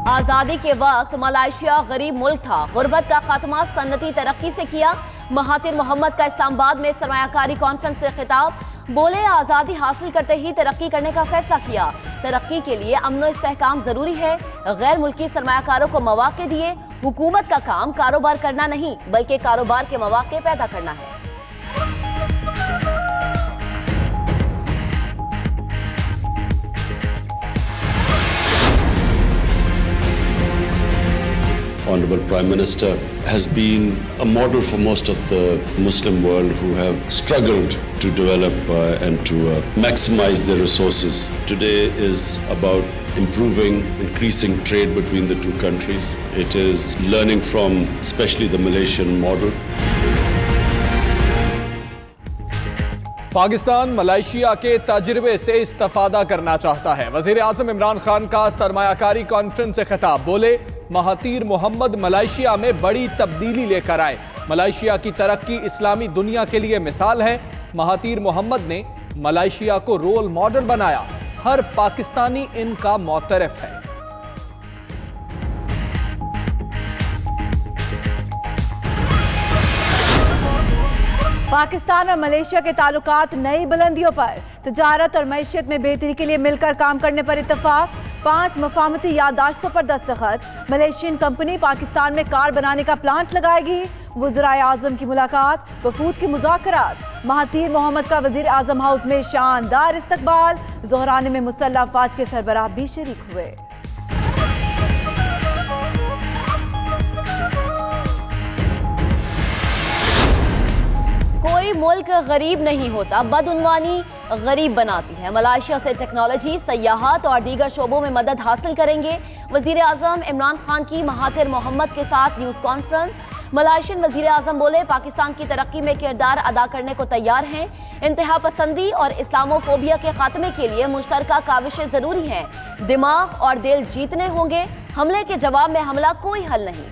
आज़ादी के वक्त मलेशिया गरीब मुल्क था। गुर्बत का खात्मा सन्नती तरक्की से किया। महातिर मोहम्मद का इस्लामाबाद में सरमायाकारी कॉन्फ्रेंस से खिताब। बोले, आज़ादी हासिल करते ही तरक्की करने का फैसला किया। तरक्की के लिए अमन व इस्तेहकाम जरूरी है। गैर मुल्की सरमायाकारों को मौके दिए। हुकूमत का काम कारोबार करना नहीं बल्कि कारोबार के मौके पैदा करना है। Honorable Prime Minister has been a model for most of the Muslim world who have struggled to develop and to maximize their resources. Today is about improving, increasing trade between the two countries. It is learning from especially the Malaysian model. Pakistan Malaysia के तजर्बे से इस्तेफादा करना चाहता है। वजीर आजम इमरान खान का सरमायाकारी conference से खिताब। बोले, महातिर मोहम्मद मलेशिया में बड़ी तब्दीली लेकर आए। मलेशिया की तरक्की इस्लामी दुनिया के लिए मिसाल है। महातिर मोहम्मद ने मलेशिया को रोल मॉडल बनाया। हर पाकिस्तानी इनका मोतरफ है। पाकिस्तान और मलेशिया के ताल्लुकात नई बुलंदियों पर। तिजारत और मईशत में बेहतरी के लिए मिलकर काम करने पर इत्तेफाक। 5 मफाहमती याददाश्तों पर दस्तखत। मलेशियन कंपनी पाकिस्तान में कार बनाने का प्लांट लगाएगी। वज़ीर आज़म की मुलाकात, वफूद के मुज़ाकरात। महातिर मोहम्मद का वज़ीर आज़म हाउस में शानदार इस्तकबाल। ज़ोहराने में मुसल्लह अफ़वाज के सरबराह भी शरीक हुए। कोई मुल्क गरीब नहीं होता, बदउनवानी गरीब बनाती है। मलेशिया से टेक्नोलॉजी, सयाहत और दीगर शोबों में मदद हासिल करेंगे। वजीर आजम इमरान खान की महातिर मोहम्मद के साथ न्यूज़ कॉन्फ्रेंस। मलेशियन वजीर आजम बोले, पाकिस्तान की तरक्की में किरदार अदा करने को तैयार हैं। इंतहा पसंदी और इस्लामोफोबिया के खात्मे के लिए मुश्तरका काविशें जरूरी हैं। दिमाग और दिल जीतने होंगे। हमले के जवाब में हमला कोई हल नहीं।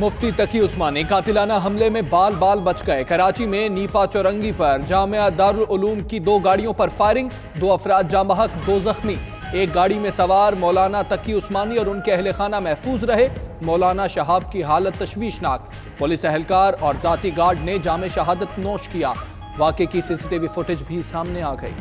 मुफ्ती तकी उस्मानी कातिलाना हमले में बाल बाल बच गए। कराची में नीपा चौरंगी पर जामिया दारुल उलूम की 2 गाड़ियों पर फायरिंग। 2 अफराद जाँ बहक, 2 जख्मी। एक गाड़ी में सवार मौलाना तकी उस्मानी और उनके अहले खाना महफूज रहे। मौलाना शहाब की हालत तशवीशनाक। पुलिस एहलकार और जाती गार्ड ने जामे शहादत नोश किया। वाक़े की सीसीटीवी फुटेज भी सामने आ गई।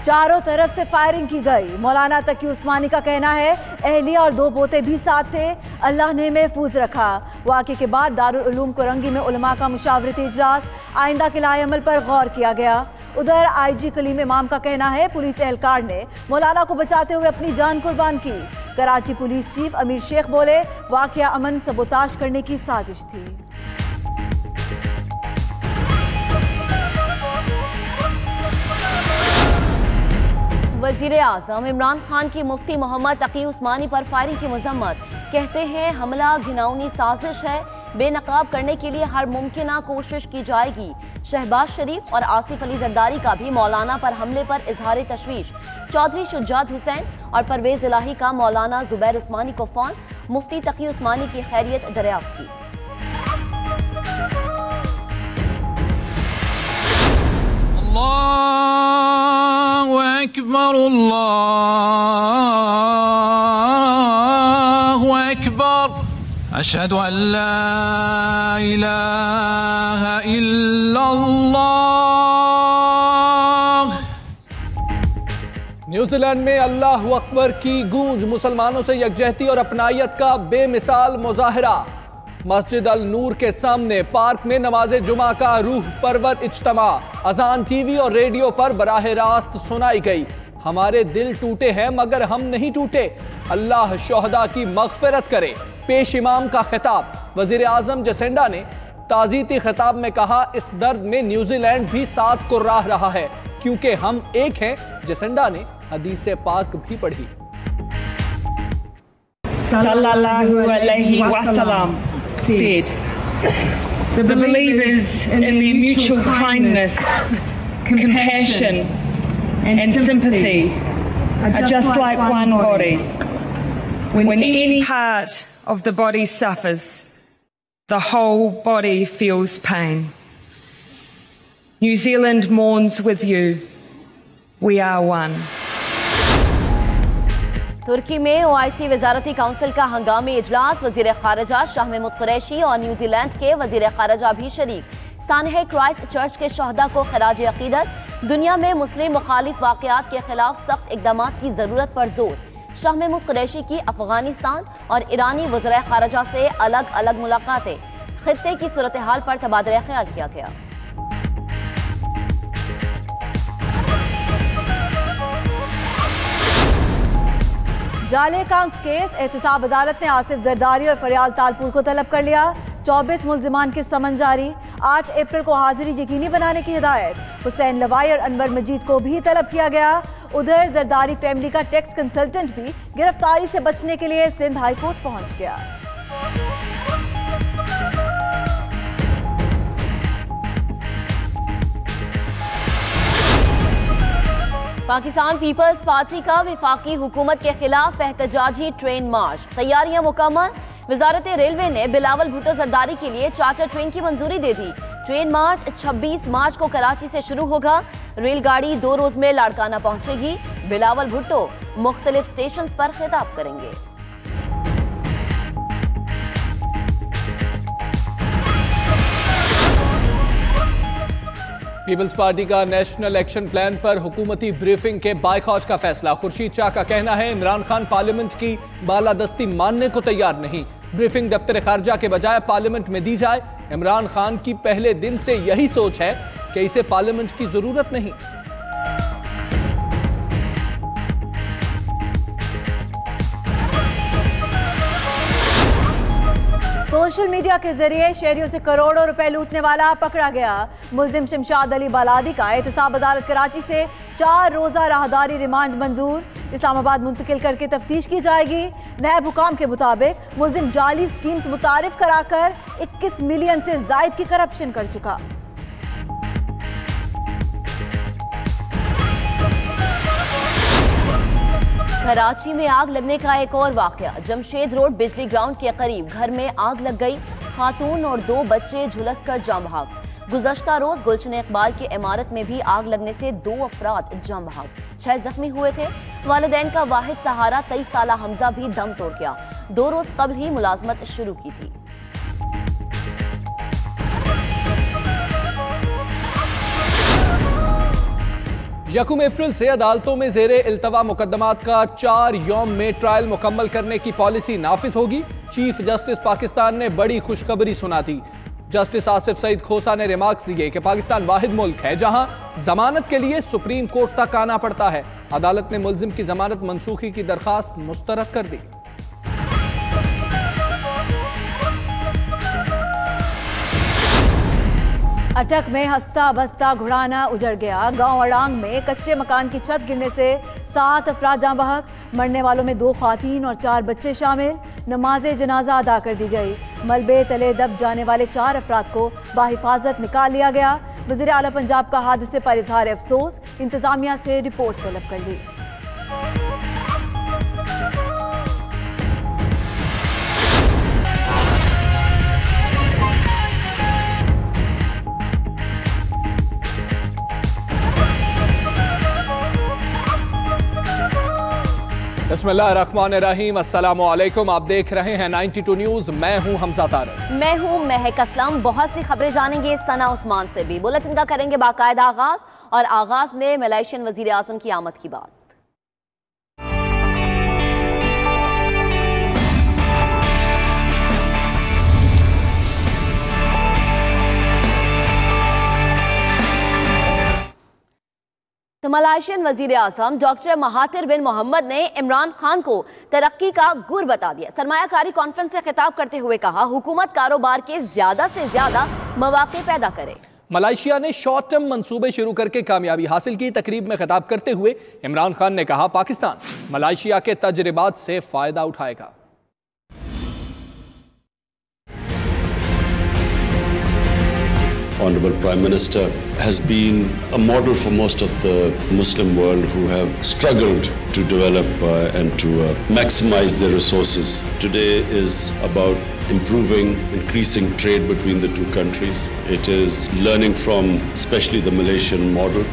चारों तरफ से फायरिंग की गई। मौलाना तकी उस्मानी का कहना है, अहलिया और 2 पोते भी साथ थे, अल्लाह ने महफूज रखा। वाक़े के बाद दारुल उलूम कोरंगी में उलमा का मुशावरती इजलास। आइंदा के लाए अमल पर गौर किया गया। उधर IG कलीम इमाम का कहना है, पुलिस एहलकार ने मौलाना को बचाते हुए अपनी जान कुर्बान की। कराची पुलिस चीफ अमीर शेख बोले, वाक़या अमन सबोताश करने की साजिश थी। वजीर आजम इमरान खान की मुफ्ती मोहम्मद तकी उस्मानी पर फायरिंग की मजम्मत। कहते हैं, हमला घिनौनी साजिश है। बेनकाब करने के लिए हर मुमकिना कोशिश की जाएगी। शहबाज शरीफ और आसिफ अली जरदारी का भी मौलाना पर हमले पर इजहार तशवीश। चौधरी शुजात हुसैन और परवेज इलाही का मौलाना जुबैर उस्मानी को फोन। मुफ्ती तकी उस्मानी की खैरियत दरियाफ्त की। अल्लाहु अकबर, अल्लाहु अकबर, अशहदु अल्ला इलाहा इल्लल्लाह। न्यूजीलैंड में अल्लाहु अकबर की गूंज। मुसलमानों से यकजहती और अपनायत का बेमिसाल मुजाहिरा। मस्जिद अल नूर के सामने पार्क में नमाज जुमा का रूह परवर इज्तिमा। अजान TV और रेडियो पर बराह रास्त सुनाई गई। हमारे दिल टूटे हैं मगर हम नहीं टूटे। अल्लाह शोहदा की मगफिरत करे। पेश इमाम का खिताब। वजीर आजम जसिंडा ने ताज़ीती खिताब में कहा, इस दर्द में न्यूजीलैंड भी साथ कुर्राह रहा है क्योंकि हम एक हैं। जसिंडा ने हदीस पाक भी पढ़ी। Sallallahu alaihi wasallam said, the believers in their mutual kindness, compassion and sympathy are just like one body. When any part of the body suffers, the whole body feels pain. New Zealand mourns with you. We are one. तुर्की में OIC वजारती council का हंगामी इजलास। वजीर खारजा शाह महमूद कुरैशी और New Zealand के वजीर खारजा भी शरीक। सानहे क्राइस्ट चर्च के शहदा को खराज अकीदत। दुनिया में मुस्लिम मुखालिफ वाकयात के खिलाफ सख्त इकदाम की जरूरत पर जोर। शाह महमूद कुरैशी की अफगानिस्तान और ईरानी वज़ीर खारजा से अलग अलग मुलाकातें। खित्ते की सूरत हाल पर तबादला ख्याल किया गया। जाली अकाउंट्स केस। एहतसाब अदालत ने आसिफ जरदारी और फरियाल तालपुर को तलब कर लिया। 24 मुल्जिमान के समन जारी। 8 अप्रैल को हाजिरी यकीनी बनाने की हिदायत। हुसैन लवाई और अनवर मजीद को भी तलब किया गया। उधर जरदारी फैमिली का टैक्स कंसल्टेंट भी गिरफ्तारी से बचने के लिए सिंध हाई कोर्ट पहुंच गया। पाकिस्तान पीपल्स पार्टी का विफाकी हुकूमत के खिलाफ एहतजाजी ट्रेन मार्च। तैयारियां मुकम्मल। वजारत रेलवे ने बिलावल भुट्टो जरदारी के लिए चार्टर ट्रेन की मंजूरी दे दी। ट्रेन मार्च 26 मार्च को कराची से शुरू होगा। रेलगाड़ी 2 रोज में लाड़काना पहुंचेगी। बिलावल भुट्टो मुख्तलिफ स्टेशन पर खिताब करेंगे। पीपल्स पार्टी का नेशनल एक्शन प्लान पर हुकूमती ब्रीफिंग के बायकॉट का फैसला। खुर्शीद शाह का कहना है, इमरान खान पार्लियामेंट की बालादस्ती मानने को तैयार नहीं। ब्रीफिंग दफ्तर खारजा के बजाय पार्लियामेंट में दी जाए। इमरान खान की पहले दिन से यही सोच है कि इसे पार्लियामेंट की जरूरत नहीं। सोशल मीडिया के जरिए शहरियों से करोड़ों रुपए लूटने वाला पकड़ा गया। मुल्जिम शमशाद अली बालादी का एहतसाब अदालत कराची से 4 रोजा राहदारी रिमांड मंजूर। इस्लामाबाद मुंतकिल करके तफ्तीश की जाएगी। नैब हुकाम के मुताबिक मुल्जिम जाली स्कीम्स मुतारिफ कराकर 21 मिलियन से जायद की करप्शन कर चुका। कराची में आग लगने का एक और वाकया। जमशेद रोड बिजली ग्राउंड के करीब घर में आग लग गई। खातून और 2 बच्चे झुलसकर जाम बहक। गुज़श्ता रोज गुलशन इकबाल की इमारत में भी आग लगने से 2 अफराद जाम बहक। 6 जख्मी हुए थे। वालिदैन का वाहिद सहारा 23 साला हमजा भी दम तोड़ गया। 2 रोज कबल ही मुलाजमत शुरू की थी। यकम अप्रैल से अदालतों में ज़ेरे इल्तवा मुकदमात का 4 यौम में ट्रायल मुकम्मल करने की पॉलिसी नाफिज होगी। चीफ जस्टिस पाकिस्तान ने बड़ी खुशखबरी सुना दी। जस्टिस आसिफ सईद खोसा ने रिमार्क्स दिए कि पाकिस्तान वाहिद मुल्क है जहां जमानत के लिए सुप्रीम कोर्ट तक आना पड़ता है। अदालत ने मुल्जिम की जमानत मनसूखी की दरखास्त मुस्तरद कर दी। अटक में हंसता बसता घुड़ाना उजड़ गया। गांव अड़ांग में कच्चे मकान की छत गिरने से 7 अफराद जाँ बहक। मरने वालों में 2 ख्वातीन और 4 बच्चे शामिल। नमाज जनाजा अदा कर दी गई। मलबे तले दब जाने वाले 4 अफराद को बाहिफाजत निकाल लिया गया। वज़ीर आला पंजाब का हादसे पर इजहार अफसोस। इंतजामिया से रिपोर्ट तलब कर ली। बिस्मिल्लाहिर्रहमानिर्रहीम, अस्सलामु अलैकुम। आप देख रहे हैं 92 न्यूज़। मैं हूं हमजा तारिक। मैं हूं महक असलम। बहुत सी खबरें जानेंगे सना उस्मान से भी। बुलेटिन का करेंगे बाकायदा आगाज और आगाज में मलेशियन वजीर आजम की आमद की बात। तो मलाशियन वजीर आजम डॉक्टर महातिर बिन मोहम्मद ने इमरान खान को तरक्की का गुर बता दिया। सरमायाकारी कॉन्फ्रेंस से खिताब करते हुए कहा, हुकूमत कारोबार के ज्यादा से ज्यादा मौके पैदा करे। मलेशिया ने शॉर्ट टर्म मंसूबे शुरू करके कामयाबी हासिल की। तकरीब में खिताब करते हुए इमरान खान ने कहा, पाकिस्तान मलेशिया के तजर्बात से फायदा उठाएगा। Honorable Prime Minister has been a model for most of the Muslim world who have struggled to develop and to maximize their resources. Today is about improving, increasing trade between the two countries. It is learning from especially the Malaysian model.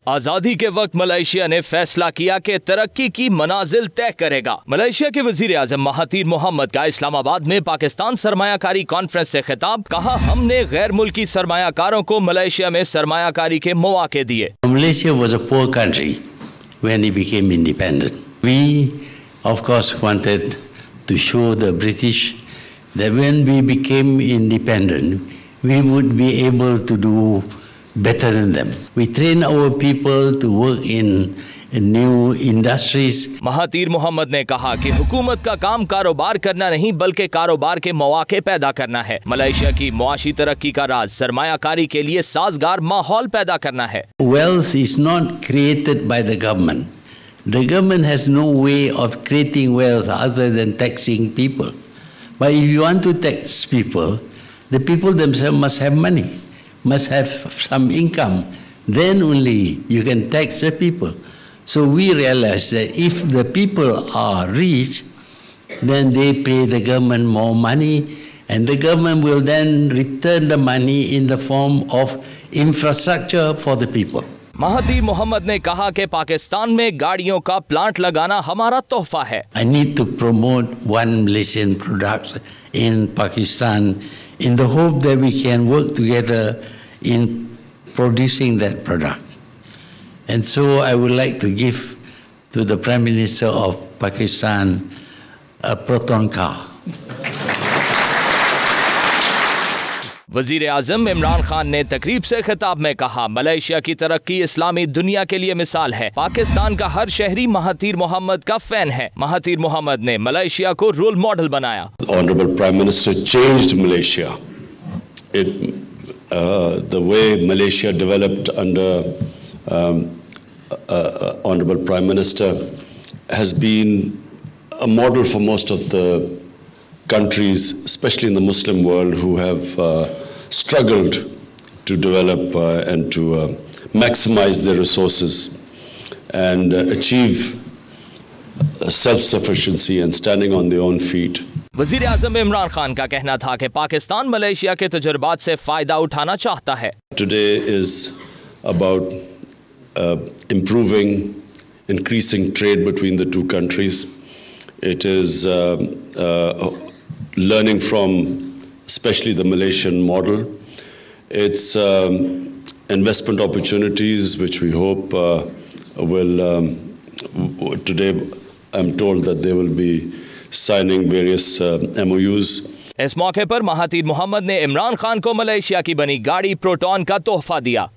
आजादी के वक्त Malaysia ने फैसला किया कि तरक्की की मनाजिल तय करेगा। मलेशिया के वजीर आजम महातिर मोहम्मद का इस्लामाबाद में पाकिस्तान सरमायाकारी कॉन्फ्रेंस से खिताब, कहा, हमने गैर मुल्की सरमायाकारों को मलेशिया में सरमायाकारी के मौके दिए। Malaysia was a poor country when it became independent. We, of course, wanted to show the British that when we became independent, we would be able to do better than them. We train our people to work in new industries. Mahathir Mohamad ने कहा कि हुकूमत का काम कारोबार करना नहीं बल्कि कारोबार के मौके पैदा करना है। मलेशिया की मुआशी तरक्की का राज सरमायाकारी के लिए साजगार माहौल पैदा करना है। Wealth is not created by the government. The government has no way of creating wealth other than taxing people. But if you want to tax people, the people themselves must have money, must have some income. Then only you can tax the people. So we realize that if the people are rich, then they pay the government more money, and the government will then return the money in the form of infrastructure for the people. Mahathir Mohamad ने कहा कि पाकिस्तान में गाड़ियों का plant लगाना हमारा तोहफा है। I need to promote one Malaysian product in Pakistan in the hope that we can work together in producing that product. And so I would like to give to the Prime Minister of Pakistan a Proton car. वजीर आजम इमरान खान ने तकरीब से खिताब में कहा, Malaysia की तरक्की इस्लामी दुनिया के लिए मिसाल है। पाकिस्तान का हर शहरी महातिर मोहम्मद का फैन है। महातिर मोहम्मद ने मलेशिया को रोल मॉडल बनाया। Honorable Prime Minister changed Malaysia. The way Malaysia developed under Honorable Prime Minister has been a model for most of the countries, especially in the Muslim world, who have struggled to develop and to maximize their resources and achieve self-sufficiency and standing on their own feet. वजीर आजम इमरान खान का कहना था कि Pakistan Malaysia के तजुर्बात से फायदा उठाना चाहता है। Today is about improving, increasing trade between the two countries. It is learning from especially the Malaysian model. It's investment opportunities which we hope will, today I'm told that they will be signing various MOUs. इस मौके पर Mahathir Mohamad ने इमरान खान को Malaysia की बनी गाड़ी proton का तोहफा दिया।